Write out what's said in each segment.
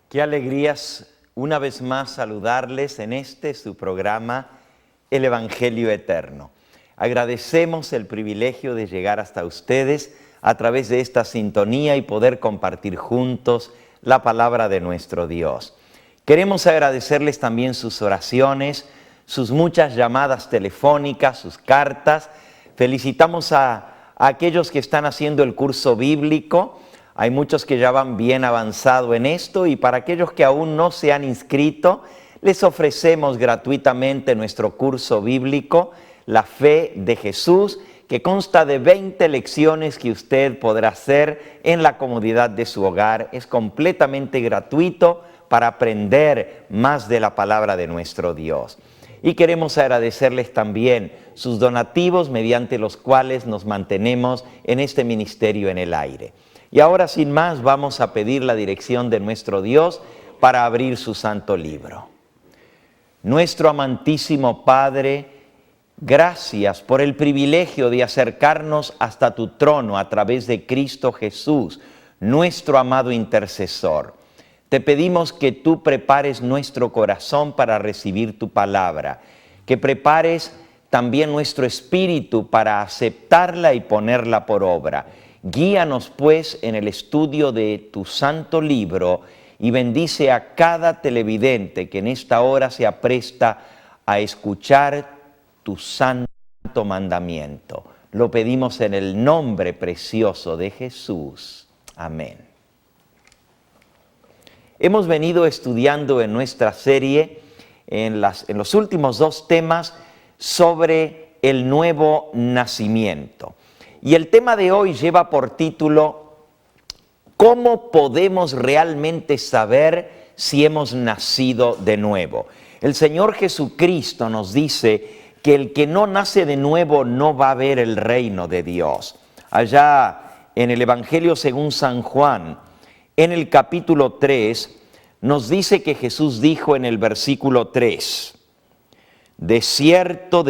Qué alegrías una vez más saludarles en su programa, El Evangelio Eterno. Agradecemos el privilegio de llegar hasta ustedes a través de esta sintonía y poder compartir juntos la palabra de nuestro Dios. Queremos agradecerles también sus oraciones, sus muchas llamadas telefónicas, sus cartas. Felicitamos a aquellos que están haciendo el curso bíblico. Hay muchos que ya van bien avanzado en esto y para aquellos que aún no se han inscrito, les ofrecemos gratuitamente nuestro curso bíblico, La Fe de Jesús, que consta de 20 lecciones que usted podrá hacer en la comodidad de su hogar. Es completamente gratuito para aprender más de la palabra de nuestro Dios. Y queremos agradecerles también sus donativos mediante los cuales nos mantenemos en este ministerio en el aire. Y ahora, sin más, vamos a pedir la dirección de nuestro Dios para abrir su santo libro. Nuestro amantísimo Padre, gracias por el privilegio de acercarnos hasta tu trono a través de Cristo Jesús, nuestro amado intercesor. Te pedimos que tú prepares nuestro corazón para recibir tu palabra, que prepares también nuestro espíritu para aceptarla y ponerla por obra. Guíanos pues en el estudio de tu santo libro y bendice a cada televidente que en esta hora se apresta a escuchar tu santo mandamiento. Lo pedimos en el nombre precioso de Jesús. Amén. Hemos venido estudiando en nuestra serie, en los últimos 2 temas, sobre el nuevo nacimiento. Y el tema de hoy lleva por título, ¿cómo podemos realmente saber si hemos nacido de nuevo? El Señor Jesucristo nos dice que el que no nace de nuevo no va a ver el reino de Dios. Allá en el Evangelio según San Juan, en el capítulo 3, nos dice que Jesús dijo en el versículo 3, de cierto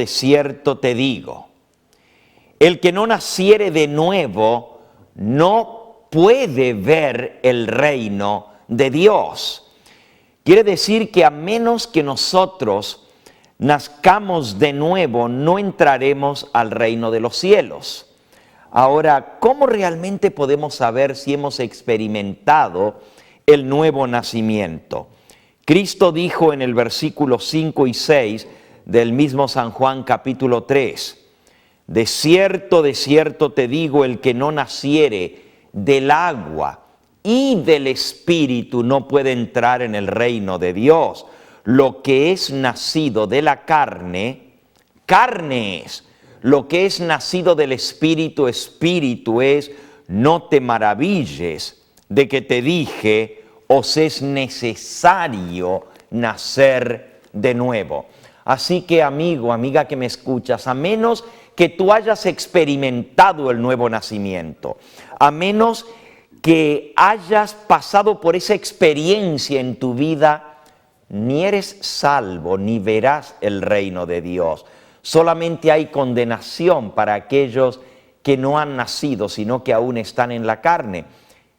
te digo, el que no naciere de nuevo no puede ver el reino de Dios. Quiere decir que a menos que nosotros nazcamos de nuevo, no entraremos al reino de los cielos. Ahora, ¿cómo realmente podemos saber si hemos experimentado el nuevo nacimiento? Cristo dijo en el versículo 5 y 6 del mismo San Juan capítulo 3, de cierto te digo, el que no naciere del agua y del Espíritu no puede entrar en el reino de Dios. Lo que es nacido de la carne, carne es. Lo que es nacido del Espíritu, Espíritu es. No te maravilles de que te dije, os es necesario nacer de nuevo. Así que, amigo, amiga que me escuchas, a menos que tú hayas experimentado el nuevo nacimiento, a menos que hayas pasado por esa experiencia en tu vida, ni eres salvo, ni verás el reino de Dios. Solamente hay condenación para aquellos que no han nacido, sino que aún están en la carne.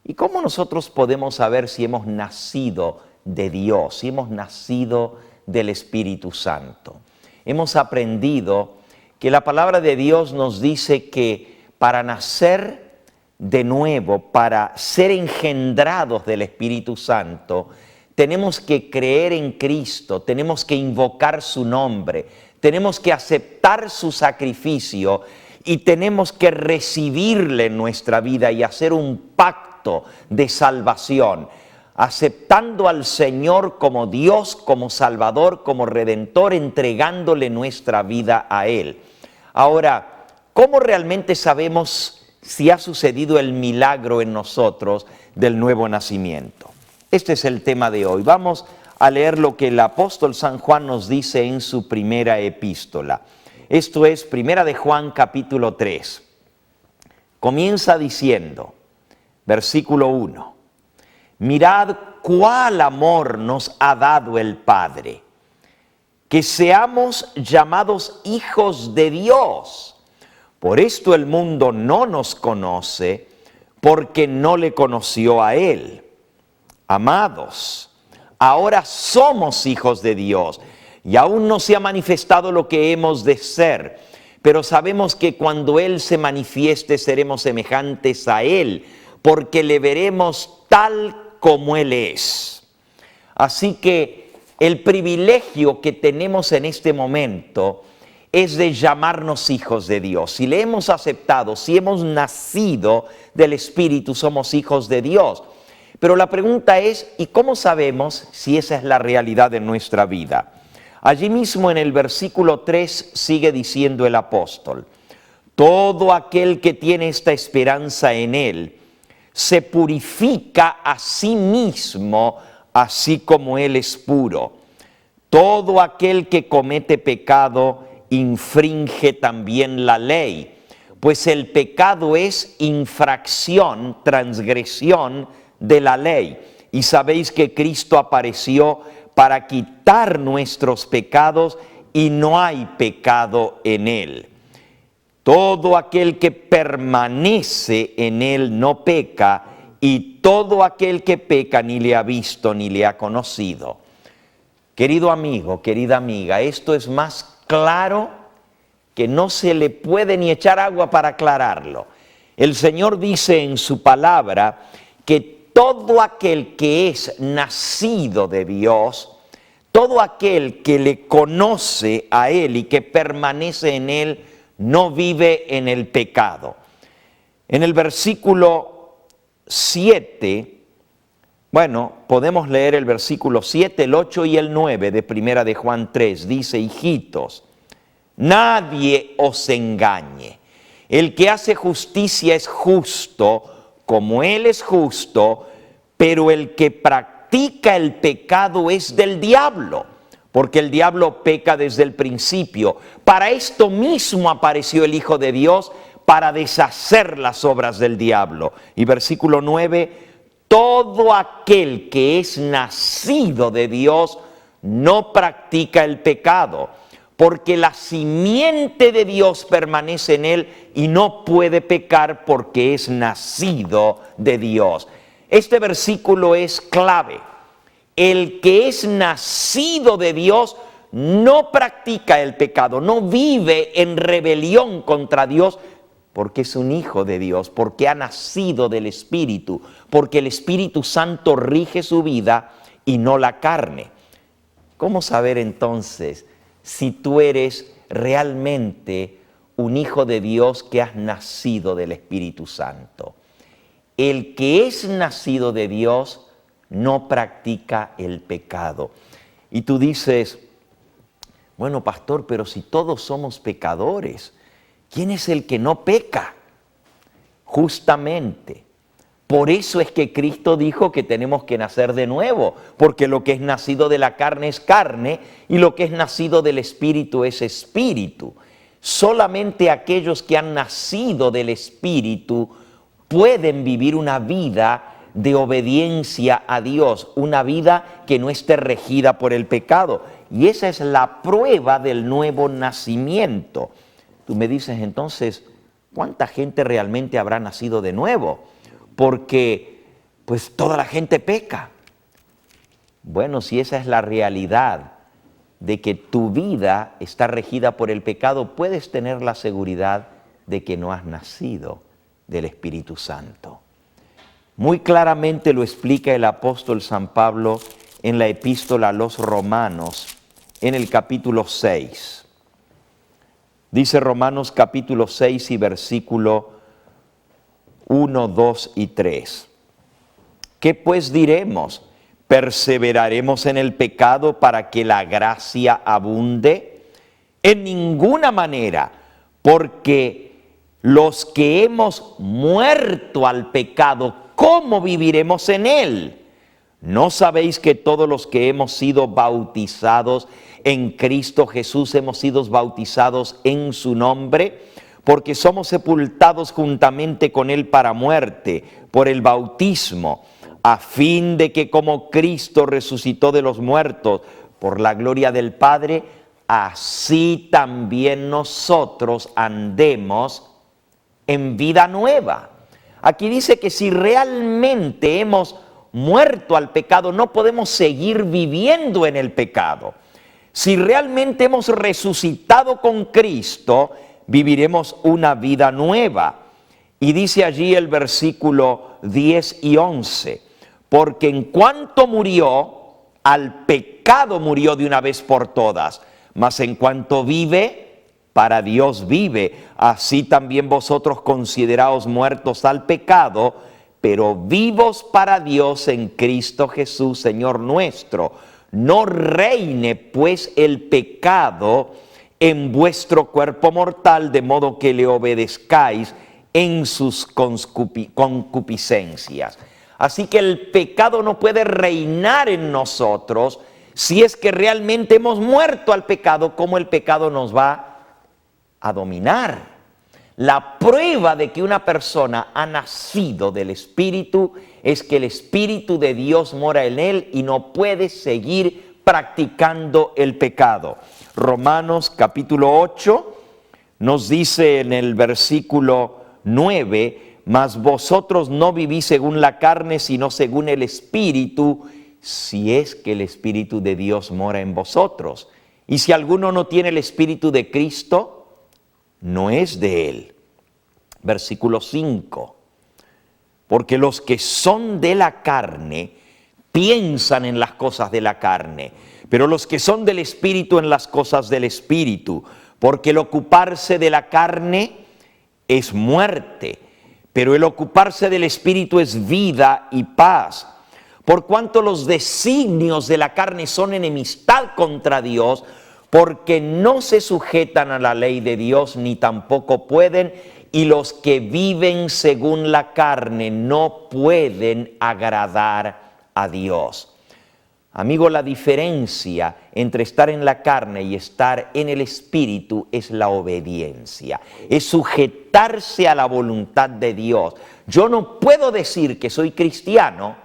¿Y cómo nosotros podemos saber si hemos nacido de Dios, si hemos nacido del Espíritu Santo? Hemos aprendido que la palabra de Dios nos dice que para nacer de nuevo, para ser engendrados del Espíritu Santo, tenemos que creer en Cristo, tenemos que invocar su nombre, tenemos que aceptar su sacrificio y tenemos que recibirle en nuestra vida y hacer un pacto de salvación, aceptando al Señor como Dios, como Salvador, como Redentor, entregándole nuestra vida a Él. Ahora, ¿cómo realmente sabemos si ha sucedido el milagro en nosotros del nuevo nacimiento? Este es el tema de hoy. Vamos a leer lo que el apóstol San Juan nos dice en su primera epístola. Esto es Primera de Juan capítulo 3. Comienza diciendo, versículo 1, mirad cuál amor nos ha dado el Padre, que seamos llamados hijos de Dios. Por esto el mundo no nos conoce, porque no le conoció a Él. Amados, ahora somos hijos de Dios y aún no se ha manifestado lo que hemos de ser, pero sabemos que cuando Él se manifieste seremos semejantes a Él, porque le veremos tal como Él es. Así que el privilegio que tenemos en este momento es de llamarnos hijos de Dios. Si le hemos aceptado, si hemos nacido del Espíritu, somos hijos de Dios. Pero la pregunta es, ¿y cómo sabemos si esa es la realidad de nuestra vida? Allí mismo en el versículo 3 sigue diciendo el apóstol: todo aquel que tiene esta esperanza en Él se purifica a sí mismo, así como Él es puro. Todo aquel que comete pecado infringe también la ley, pues el pecado es infracción, transgresión de la ley. Y sabéis que Cristo apareció para quitar nuestros pecados y no hay pecado en Él. Todo aquel que permanece en Él no peca, y todo aquel que peca ni le ha visto ni le ha conocido. Querido amigo, querida amiga, esto es más claro que no se le puede ni echar agua para aclararlo. El Señor dice en su palabra que todo aquel que es nacido de Dios, todo aquel que le conoce a Él y que permanece en Él, no vive en el pecado. En el versículo 7, bueno, podemos leer el versículo 7, el 8 y el 9 de Primera de Juan 3. Dice: hijitos, nadie os engañe. El que hace justicia es justo, como Él es justo, pero el que practica el pecado es del diablo, porque el diablo peca desde el principio. Para esto mismo apareció el Hijo de Dios, para deshacer las obras del diablo. Y versículo 9: todo aquel que es nacido de Dios no practica el pecado, porque la simiente de Dios permanece en él y no puede pecar porque es nacido de Dios. Este versículo es clave. El que es nacido de Dios no practica el pecado, no vive en rebelión contra Dios, porque es un hijo de Dios, porque ha nacido del Espíritu, porque el Espíritu Santo rige su vida y no la carne. ¿Cómo saber entonces si tú eres realmente un hijo de Dios que has nacido del Espíritu Santo? El que es nacido de Dios no practica el pecado. Y tú dices: bueno, pastor, pero si todos somos pecadores, ¿quién es el que no peca? Justamente, por eso es que Cristo dijo que tenemos que nacer de nuevo, porque lo que es nacido de la carne es carne y lo que es nacido del Espíritu es espíritu. Solamente aquellos que han nacido del Espíritu pueden vivir una vida de obediencia a Dios, una vida que no esté regida por el pecado. Y esa es la prueba del nuevo nacimiento. Tú me dices entonces, ¿cuánta gente realmente habrá nacido de nuevo? Porque pues toda la gente peca. Bueno, si esa es la realidad de que tu vida está regida por el pecado, puedes tener la seguridad de que no has nacido del Espíritu Santo. Muy claramente lo explica el apóstol San Pablo en la epístola a los Romanos, en el capítulo 6. Dice Romanos capítulo 6 y versículo 1, 2 y 3. ¿Qué pues diremos? ¿Perseveraremos en el pecado para que la gracia abunde? En ninguna manera, porque los que hemos muerto al pecado, ¿cómo viviremos en él? ¿No sabéis que todos los que hemos sido bautizados en Cristo Jesús hemos sido bautizados en su nombre? Porque somos sepultados juntamente con él para muerte por el bautismo, a fin de que como Cristo resucitó de los muertos por la gloria del Padre, así también nosotros andemos en vida nueva. Aquí dice que si realmente hemos muerto al pecado, no podemos seguir viviendo en el pecado. Si realmente hemos resucitado con Cristo, viviremos una vida nueva. Y dice allí el versículo 10 y 11, porque en cuanto murió, al pecado murió de una vez por todas, mas en cuanto vive, para Dios vive. Así también vosotros consideraos muertos al pecado, pero vivos para Dios en Cristo Jesús, Señor nuestro. No reine pues el pecado en vuestro cuerpo mortal, de modo que le obedezcáis en sus concupiscencias. Así que el pecado no puede reinar en nosotros si es que realmente hemos muerto al pecado. ¿Cómo el pecado nos va a dominar? La prueba de que una persona ha nacido del Espíritu es que el Espíritu de Dios mora en él y no puede seguir practicando el pecado. Romanos capítulo 8 nos dice en el versículo 9, mas vosotros no vivís según la carne, sino según el Espíritu, si es que el Espíritu de Dios mora en vosotros. Y si alguno no tiene el Espíritu de Cristo, no es de él. Versículo 5, porque los que son de la carne piensan en las cosas de la carne, pero los que son del Espíritu en las cosas del Espíritu, porque el ocuparse de la carne es muerte, pero el ocuparse del Espíritu es vida y paz. Por cuanto los designios de la carne son enemistad contra Dios, porque no se sujetan a la ley de Dios, ni tampoco pueden, y los que viven según la carne no pueden agradar a Dios. Amigo, la diferencia entre estar en la carne y estar en el Espíritu es la obediencia, es sujetarse a la voluntad de Dios. Yo no puedo decir que soy cristiano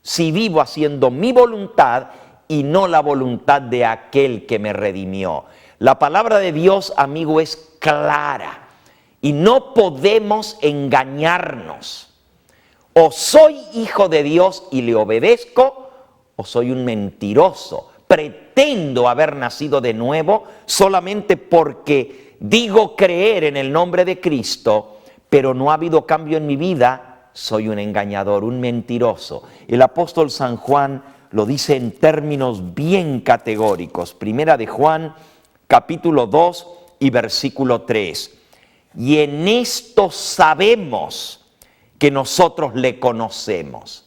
si vivo haciendo mi voluntad y no la voluntad de aquel que me redimió. La palabra de Dios, amigo, es clara y no podemos engañarnos. O soy hijo de Dios y le obedezco, o soy un mentiroso. Pretendo haber nacido de nuevo solamente porque digo creer en el nombre de Cristo, pero no ha habido cambio en mi vida. Soy un engañador, un mentiroso. El apóstol San Juan lo dice en términos bien categóricos. Primera de Juan, capítulo 2 y versículo 3. Y en esto sabemos que nosotros le conocemos,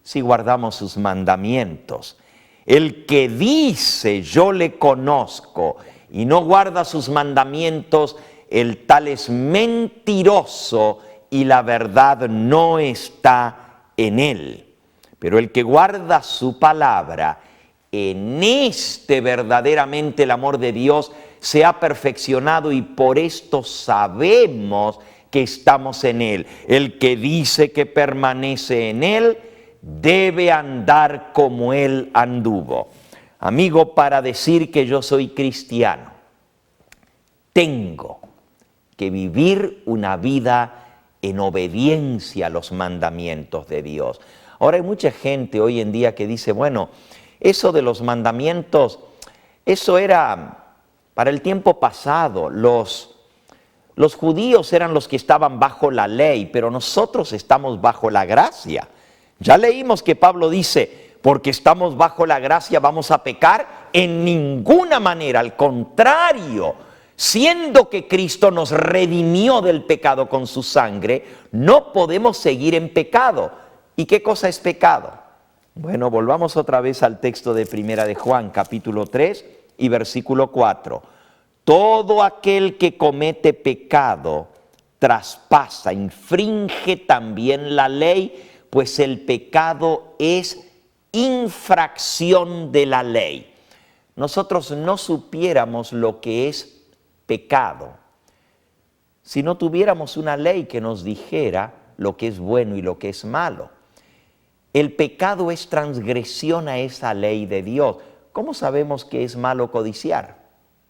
si guardamos sus mandamientos. El que dice yo le conozco y no guarda sus mandamientos, el tal es mentiroso y la verdad no está en él. Pero el que guarda su palabra, en este verdaderamente el amor de Dios se ha perfeccionado y por esto sabemos que estamos en él. El que dice que permanece en él, debe andar como él anduvo. Amigo, para decir que yo soy cristiano, tengo que vivir una vida en obediencia a los mandamientos de Dios. Ahora hay mucha gente hoy en día que dice, bueno, eso de los mandamientos, eso era para el tiempo pasado. Los judíos eran los que estaban bajo la ley, pero nosotros estamos bajo la gracia. Ya leímos que Pablo dice, porque estamos bajo la gracia, ¿vamos a pecar? En ninguna manera, al contrario, siendo que Cristo nos redimió del pecado con su sangre, no podemos seguir en pecado. ¿Y qué cosa es pecado? Bueno, volvamos otra vez al texto de Primera de Juan, capítulo 3 y versículo 4. Todo aquel que comete pecado traspasa, infringe también la ley, pues el pecado es infracción de la ley. Nosotros no supiéramos lo que es pecado si no tuviéramos una ley que nos dijera lo que es bueno y lo que es malo. El pecado es transgresión a esa ley de Dios. ¿Cómo sabemos que es malo codiciar?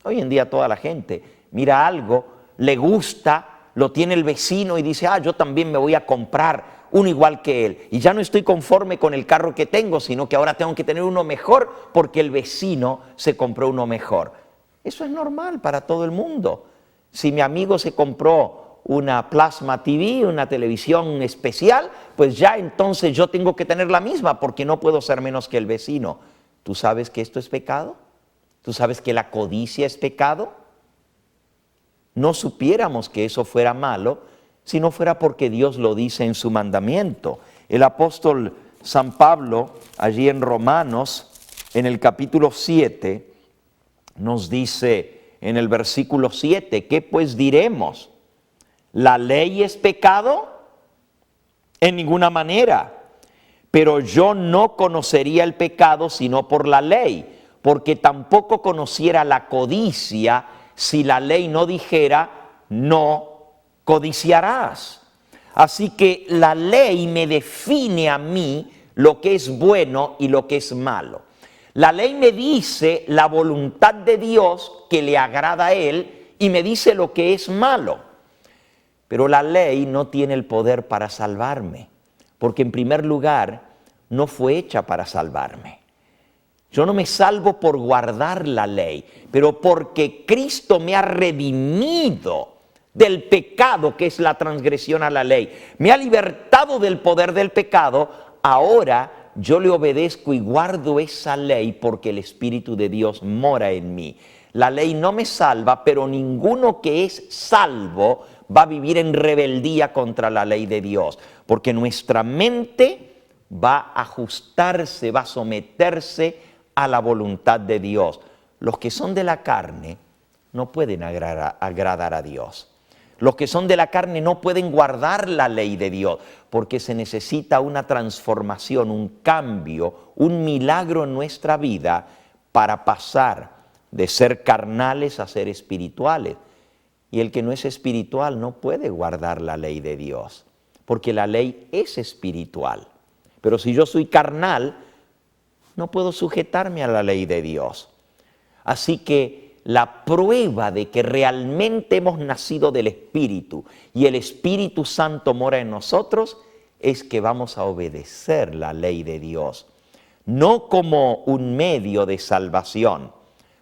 Hoy en día toda la gente mira algo, le gusta, lo tiene el vecino y dice, yo también me voy a comprar uno igual que él. Y ya no estoy conforme con el carro que tengo, sino que ahora tengo que tener uno mejor porque el vecino se compró uno mejor. Eso es normal para todo el mundo. Si mi amigo se compró una Plasma TV, una televisión especial, pues ya entonces yo tengo que tener la misma porque no puedo ser menos que el vecino. ¿Tú sabes que esto es pecado? ¿Tú sabes que la codicia es pecado? No supiéramos que eso fuera malo si no fuera porque Dios lo dice en su mandamiento. El apóstol San Pablo, allí en Romanos, en el capítulo 7, nos dice en el versículo 7, ¿qué pues diremos? ¿La ley es pecado? En ninguna manera. Pero yo no conocería el pecado sino por la ley, porque tampoco conociera la codicia si la ley no dijera, no codiciarás. Así que la ley me define a mí lo que es bueno y lo que es malo. La ley me dice la voluntad de Dios que le agrada a Él y me dice lo que es malo. Pero la ley no tiene el poder para salvarme, porque en primer lugar no fue hecha para salvarme. Yo no me salvo por guardar la ley, pero porque Cristo me ha redimido del pecado que es la transgresión a la ley. Me ha libertado del poder del pecado. Ahora yo le obedezco y guardo esa ley porque el Espíritu de Dios mora en mí. La ley no me salva, pero ninguno que es salvo va a vivir en rebeldía contra la ley de Dios, porque nuestra mente va a ajustarse, va a someterse a la voluntad de Dios. Los que son de la carne no pueden agradar a Dios. Los que son de la carne no pueden guardar la ley de Dios, porque se necesita una transformación, un cambio, un milagro en nuestra vida para pasar de ser carnales a ser espirituales. Y el que no es espiritual no puede guardar la ley de Dios, porque la ley es espiritual. Pero si yo soy carnal, no puedo sujetarme a la ley de Dios. Así que la prueba de que realmente hemos nacido del Espíritu y el Espíritu Santo mora en nosotros es que vamos a obedecer la ley de Dios. No como un medio de salvación,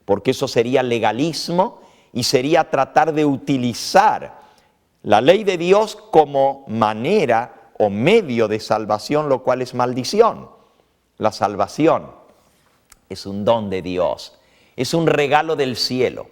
porque eso sería legalismo y sería tratar de utilizar la ley de Dios como manera o medio de salvación, lo cual es maldición. La salvación es un don de Dios, es un regalo del cielo,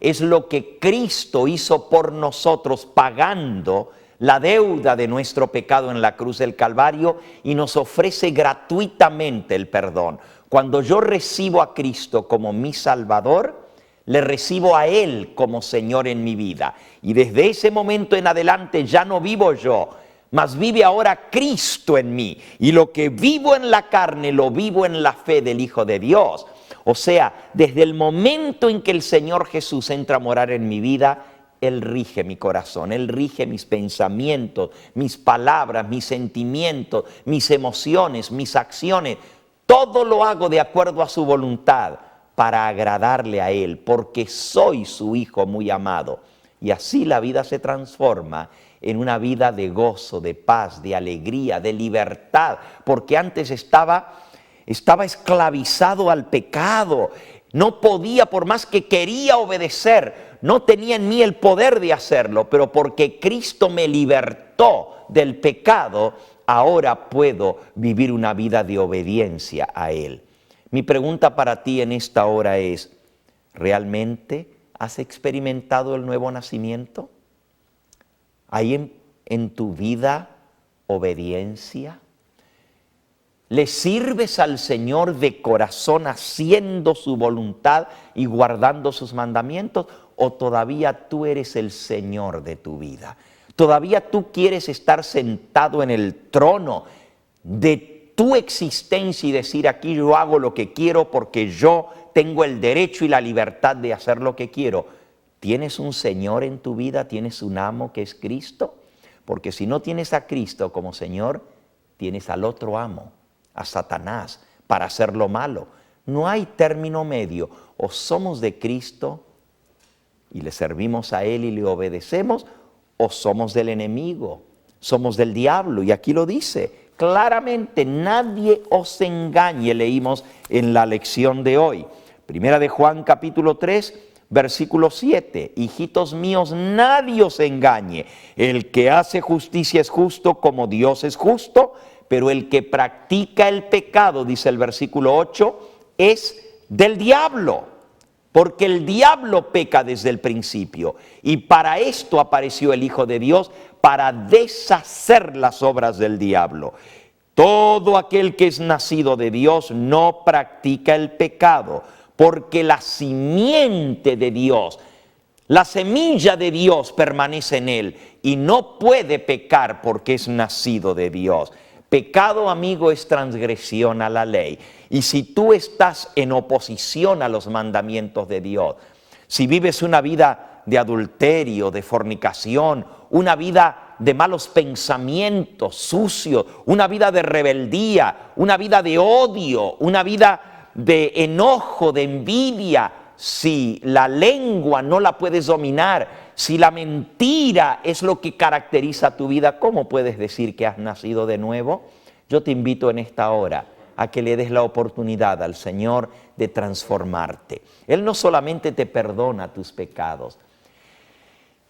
es lo que Cristo hizo por nosotros pagando la deuda de nuestro pecado en la cruz del Calvario y nos ofrece gratuitamente el perdón. Cuando yo recibo a Cristo como mi Salvador, le recibo a Él como Señor en mi vida. Y desde ese momento en adelante ya no vivo yo, mas vive ahora Cristo en mí. Y lo que vivo en la carne, lo vivo en la fe del Hijo de Dios. O sea, desde el momento en que el Señor Jesús entra a morar en mi vida, Él rige mi corazón, Él rige mis pensamientos, mis palabras, mis sentimientos, mis emociones, mis acciones. Todo lo hago de acuerdo a su voluntad para agradarle a Él, porque soy su Hijo muy amado. Y así la vida se transforma en una vida de gozo, de paz, de alegría, de libertad, porque antes estaba esclavizado al pecado, no podía, por más que quería obedecer, no tenía en mí el poder de hacerlo, pero porque Cristo me libertó del pecado, ahora puedo vivir una vida de obediencia a Él. Mi pregunta para ti en esta hora es, ¿realmente has experimentado el nuevo nacimiento? ¿Hay en tu vida obediencia? ¿Le sirves al Señor de corazón haciendo su voluntad y guardando sus mandamientos? ¿O todavía tú eres el Señor de tu vida? ¿Todavía tú quieres estar sentado en el trono de tu existencia y decir aquí yo hago lo que quiero porque yo tengo el derecho y la libertad de hacer lo que quiero? ¿Tienes un Señor en tu vida? ¿Tienes un amo que es Cristo? Porque si no tienes a Cristo como Señor, tienes al otro amo, a Satanás, para hacer lo malo. No hay término medio. O somos de Cristo y le servimos a Él y le obedecemos, o somos del enemigo. somos del diablo. Y aquí lo dice claramente, nadie os engañe, leímos en la lección de hoy. Primera de Juan capítulo 3, versículo 7. Hijitos míos, nadie os engañe. El que hace justicia es justo como Dios es justo, pero el que practica el pecado, dice el versículo 8, es del diablo. Porque el diablo peca desde el principio. Y para esto apareció el Hijo de Dios, para deshacer las obras del diablo. Todo aquel que es nacido de Dios no practica el pecado, porque la simiente de Dios, la semilla de Dios permanece en él y no puede pecar porque es nacido de Dios. Pecado, amigo, es transgresión a la ley. Y si tú estás en oposición a los mandamientos de Dios, si vives una vida de adulterio, de fornicación, una vida de malos pensamientos sucios, una vida de rebeldía, una vida de odio, una vida de enojo, de envidia, si la lengua no la puedes dominar, si la mentira es lo que caracteriza tu vida, ¿cómo puedes decir que has nacido de nuevo? Yo te invito en esta hora a que le des la oportunidad al Señor de transformarte. Él no solamente te perdona tus pecados,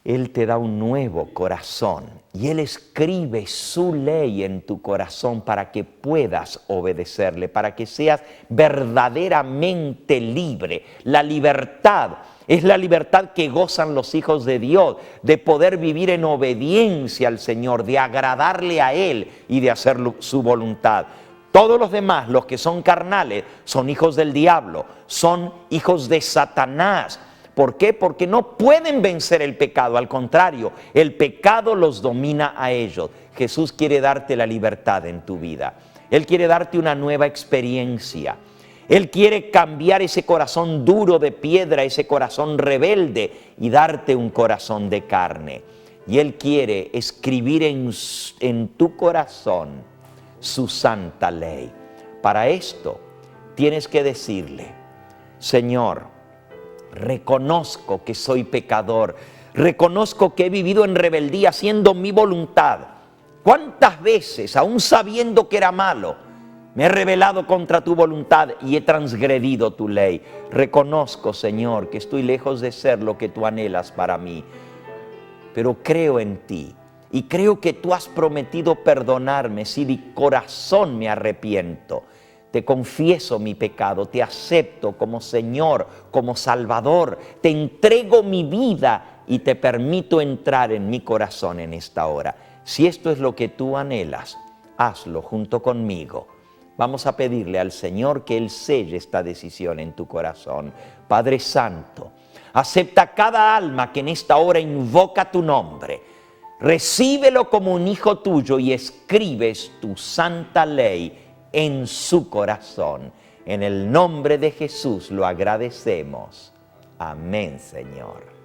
Él te da un nuevo corazón y Él escribe su ley en tu corazón para que puedas obedecerle, para que seas verdaderamente libre. La libertad es la libertad que gozan los hijos de Dios, de poder vivir en obediencia al Señor, de agradarle a Él y de hacer su voluntad. Todos los demás, los que son carnales, son hijos del diablo, son hijos de Satanás. ¿Por qué? Porque no pueden vencer el pecado, al contrario, el pecado los domina a ellos. Jesús quiere darte la libertad en tu vida. Él quiere darte una nueva experiencia. Él quiere cambiar ese corazón duro de piedra, ese corazón rebelde y darte un corazón de carne. Y Él quiere escribir en tu corazón su santa ley. Para esto tienes que decirle: Señor, reconozco que soy pecador, reconozco que he vivido en rebeldía haciendo mi voluntad. ¿Cuántas veces, aún sabiendo que era malo, me he rebelado contra tu voluntad y he transgredido tu ley? Reconozco, Señor, que estoy lejos de ser lo que tú anhelas para mí, pero creo en ti y creo que tú has prometido perdonarme si de corazón me arrepiento. Te confieso mi pecado, te acepto como Señor, como Salvador, te entrego mi vida y te permito entrar en mi corazón en esta hora. Si esto es lo que tú anhelas, hazlo junto conmigo. Vamos a pedirle al Señor que Él selle esta decisión en tu corazón. Padre Santo, acepta cada alma que en esta hora invoca tu nombre. Recíbelo como un hijo tuyo y escribes tu santa ley en su corazón. En el nombre de Jesús lo agradecemos. Amén, Señor.